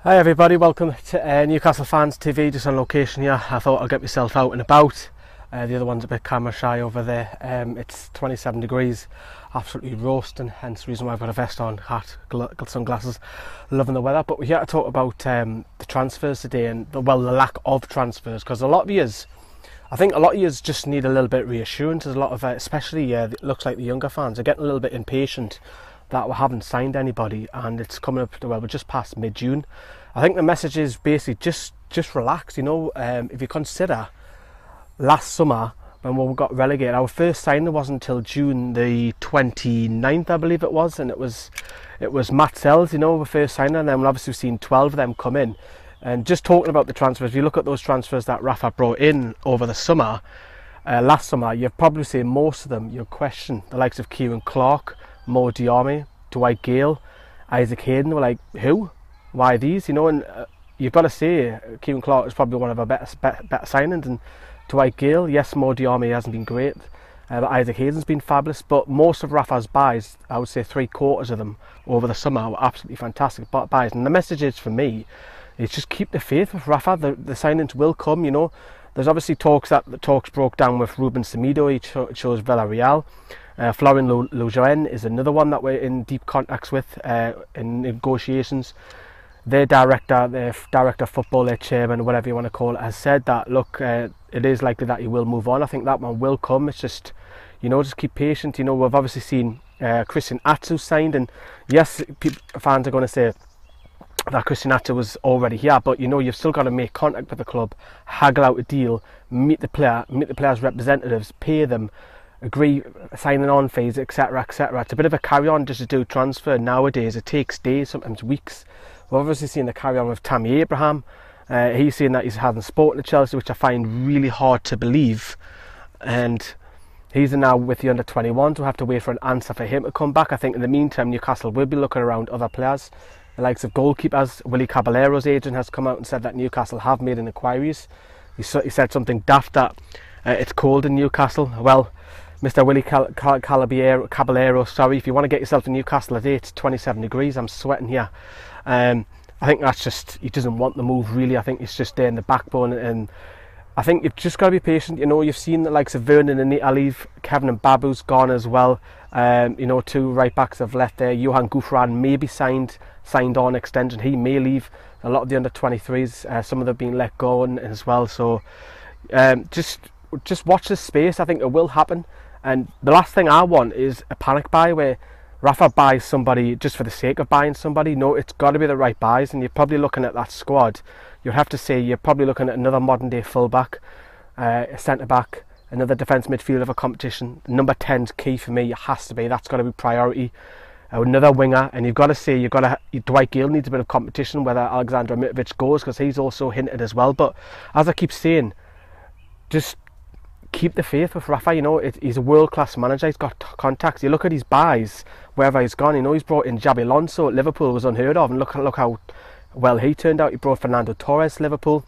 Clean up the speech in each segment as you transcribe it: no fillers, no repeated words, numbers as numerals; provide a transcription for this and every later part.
Hi everybody, welcome to Newcastle Fans TV, just on location here. I thought I'll get myself out and about. The other one's a bit camera shy over there. It's 27 degrees, absolutely roasting, hence the reason why I've got a vest on, hat, got sunglasses, loving the weather. But we're here to talk about the transfers today and the lack of transfers, because I think a lot of you just need a little bit of reassurance. There's a lot of, especially it looks like the younger fans are getting a little bit impatient that we haven't signed anybody, and it's coming up to, well, we're just past mid-June. I think the message is basically just relax, you know. If you consider last summer when we got relegated, our first signing wasn't until June the 29th, I believe it was, and it was Matt Sells, you know, the first signing, and then we've obviously seen 12 of them come in. And just talking about the transfers, if you look at those transfers that Rafa brought in over the summer, last summer, you've probably seen most of them, you'll question the likes of Kieran Clark, Mo Diarmi, Dwight Gale, Isaac Hayden. Were like, who? Why these? You know, and you've got to say Kieran Clark is probably one of our better signings, and Dwight Gale, yes, Mo Diarmi hasn't been great, but Isaac Hayden's been fabulous. But most of Rafa's buys, I would say 3/4 of them over the summer, were absolutely fantastic buys. And the message is, for me, is just keep the faith with Rafa. The signings will come, you know. There's obviously talks broke down with Ruben Semedo. He chose Villarreal. Florian Lejeune is another one that we're in deep contacts with in negotiations. Their director of football, their chairman, whatever you want to call it, has said that, look, it is likely that he will move on. I think that one will come. It's just, you know, just keep patient. You know, we've obviously seen Christian Atsu signed, and yes, fans are going to say that Christian Atsu was already here, but you know, you've still got to make contact with the club, haggle out a deal, meet the player's representatives, pay them, agree signing on fees, etc, etc. It's a bit of a carry on just to do transfer nowadays. It takes days, sometimes weeks. We've obviously seen the carry on with Tammy Abraham. He's saying that he's having sport at Chelsea, which I find really hard to believe, and he's now with the under-21s. We'll have to wait for an answer for him to come back. I think in the meantime Newcastle will be looking around other players, the likes of goalkeepers. Willie Caballero's agent has come out and said that Newcastle have made inquiries. He said something daft that it's cold in Newcastle. Well, Mr. Willie Caballero, sorry, if you want to get yourself to Newcastle today, it's 27 degrees. I'm sweating here. I think that's just, he doesn't want the move really. I think it's just there in the backbone, and I think you've just got to be patient. You know, you've seen the likes of Vernon and Nita leave. Kevin and Babu's gone as well. You know, 2 right backs have left there. Johan Gouffran may be signed on extension. He may leave. A lot of the under-23s, some of them being let go as well. So just watch this space. I think it will happen. And the last thing I want is a panic buy where Rafa buys somebody just for the sake of buying somebody. No, it's got to be the right buys, and you're probably looking at that squad. You'd have to say you're probably looking at another modern day fullback, a centre back, another defence midfielder of a competition. Number 10's key for me. It has to be. That's got to be priority. Another winger, and you've got to say Dwight Gale needs a bit of competition whether Alexander Mitrovic goes, because he's also hinted as well. But as I keep saying, just keep the faith with Rafa. You know, he's a world-class manager. He's got contacts. You look at his buys wherever he's gone. You know, he's brought in Jabi Alonso at Liverpool, was unheard of, and look how well he turned out. He brought Fernando Torres to Liverpool.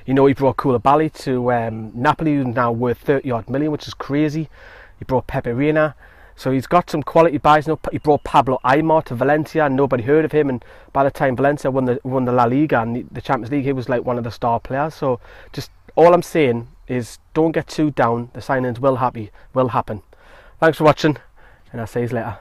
You know, he brought Koulibaly to Napoli, who's now worth 30-odd million, which is crazy. He brought Pepe Reina. So he's got some quality buys. You know, he brought Pablo Aimar to Valencia. Nobody heard of him, and by the time Valencia won the La Liga and the Champions League, he was like one of the star players. So just all I'm saying is don't get too down. The signings will happen. Thanks for watching, and I'll see you later.